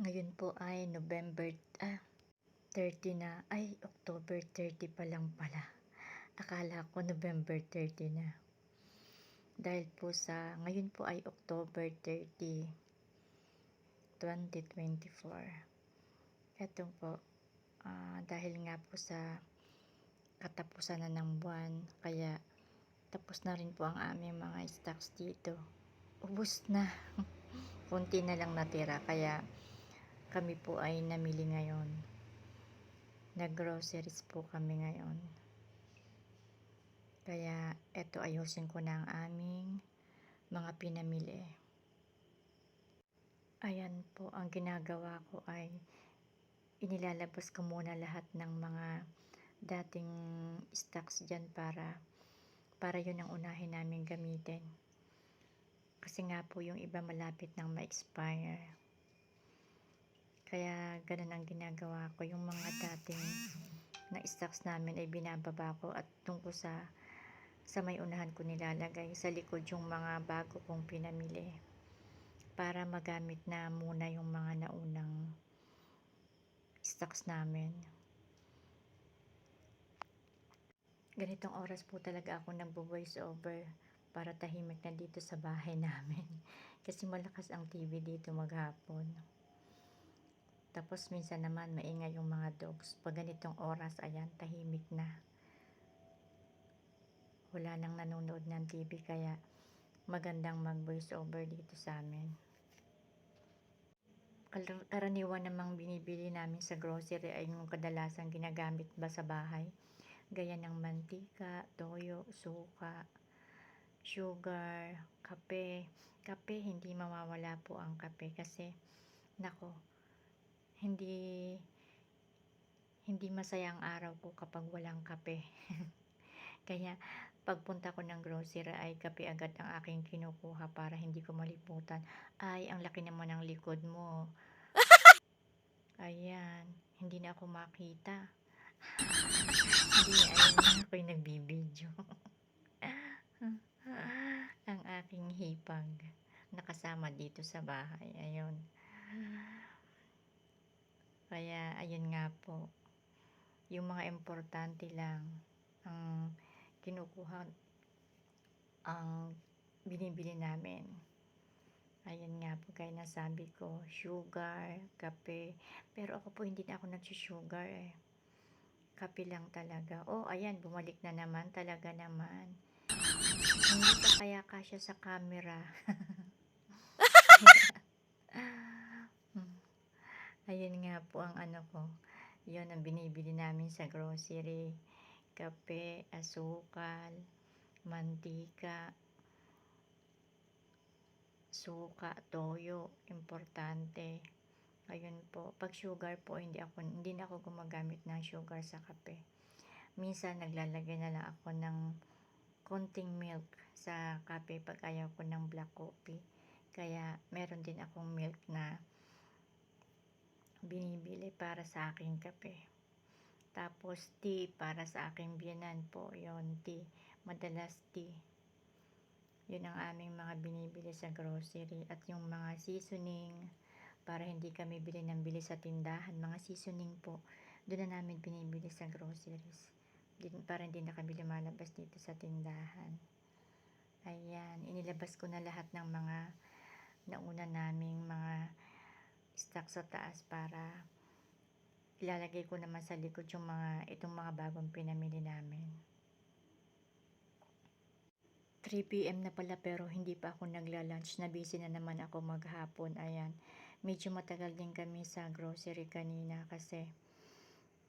Ngayon po ay November 30 na. Ay, October 30 pa lang pala. Akala ko November 30 na. Dahil po sa ngayon po ay October 30, 2024. Eto po, dahil nga po sa katapusan na ng buwan, kaya tapos na rin po ang aming mga stocks dito. Ubus na. Kunti na lang natira, kaya kami po ay namili ngayon. Nag-groceries po kami ngayon. Kaya eto, ayusin ko na ang aming mga pinamili. Ayan po, ang ginagawa ko ay inilalabas ko muna lahat ng mga dating stocks dyan para yun ang unahin namin gamitin. Kasi nga po yung iba malapit nang ma-expire. Kaya ganun ang ginagawa ko. Yung mga dating na stocks namin ay binababa ko, at tungkol sa may unahan ko nilalagay, sa likod yung mga bago kong pinamili para magamit na muna yung mga naunang stocks namin. Ganitong oras po talaga ako nagvo-voice over para tahimik na dito sa bahay namin. Kasi malakas ang TV dito maghapon. Tapos minsan naman maingay yung mga dogs. Pag ganitong oras, ayan, tahimik na. Wala nang nanonood ng TV, kaya magandang mag-voice over dito sa amin. Karaniwan namang binibili namin sa grocery ay yung kadalasang ginagamit ba sa bahay. Gaya ng mantika, toyo, suka, sugar, kape. Kape, hindi mawawala po ang kape kasi nako, hindi masaya ang araw ko kapag walang kape. Kaya pagpunta ko ng grocery ay kape agad ang aking kinukuha para hindi ko malimutan. Ay, ang laki naman ng likod mo. Ayan, hindi na ako makita. Hindi, ayun na ako'y nagbibideo. Ang aking hipag nakasama dito sa bahay. Ayun. Kaya ayun nga po, yung mga importante lang ang kinukuha, ang binibili namin. Ayun nga po, kaya nasabi ko, sugar, kape. Pero ako po hindi na ako nagsusugar eh. Kape lang talaga. Oh, ayan, bumalik na naman, talaga naman. Hindi pa kaya kasya sa camera. Ayun nga po ang ano ko. Yun ang binibili namin sa grocery. Kape, asukal, mantika, suka, toyo, importante. Ayun po. Pag sugar po, hindi na ako gumagamit ng sugar sa kape. Minsan naglalagay na lang ako ng konting milk sa kape pag ayaw ko ng black coffee. Kaya meron din akong milk na binibili para sa aking kape. Tapos tea para sa aking biyenan po. Yon, tea. Madalas tea. Yun ang aming mga binibili sa grocery. At yung mga seasoning, para hindi kami bili ng bili sa tindahan. Mga seasoning po, doon na namin binibili sa groceries. Para hindi na kami lumalabas dito sa tindahan. Ayan, inilabas ko na lahat ng mga nauna naming mga stock sa taas para ilalagay ko naman sa likod yung itong mga bagong pinamili namin. 3 PM na pala pero hindi pa ako nagla-lunch. Na busy na naman ako maghapon. Ayan, medyo matagal din kami sa grocery kanina kasi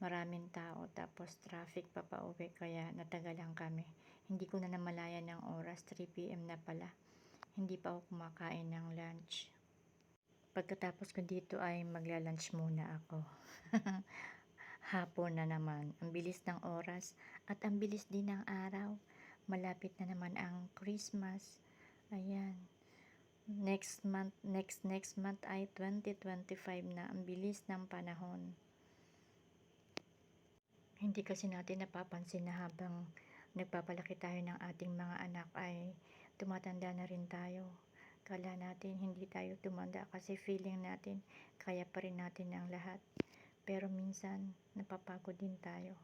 maraming tao, tapos traffic pa pauwi, kaya natagalan kami. Hindi ko na namalayan ng oras, 3 PM na pala. Hindi pa ako kumakain ng lunch. Pagkatapos ko dito ay magla-lunch muna ako. Hapon na naman. Ang bilis ng oras at ang bilis din ng araw. Malapit na naman ang Christmas. Ayan. Next month ay 2025 na. Ang bilis ng panahon. Hindi kasi natin napapansin na habang nagpapalaki tayo ng ating mga anak ay tumatanda na rin tayo. Akala natin hindi tayo tumanda kasi feeling natin kaya pa rin natin ang lahat. Pero minsan napapagod din tayo.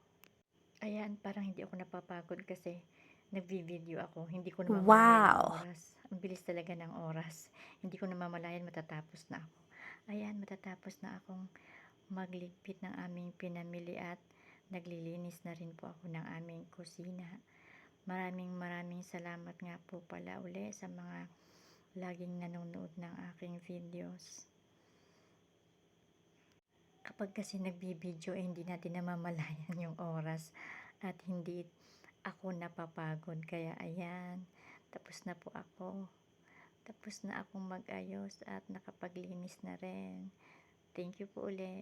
Ayan, parang hindi ako napapagod kasi nagvi-video ako. Hindi ko namamalayan ang Wow! oras. Ang bilis talaga ng oras. Hindi ko namamalayan matatapos na ako. Ayan, matatapos na akong magligpit ng aming pinamili at naglilinis na rin po ako ng aming kusina. Maraming salamat nga po pala uli sa mga laging nanonood ng aking videos. Kapag kasi nagbibideo hindi natin namamalayan yung oras at hindi ako napapagod. Kaya ayan, tapos na po ako. Tapos na akong mag-ayos at nakapaglinis na rin. Thank you po uli.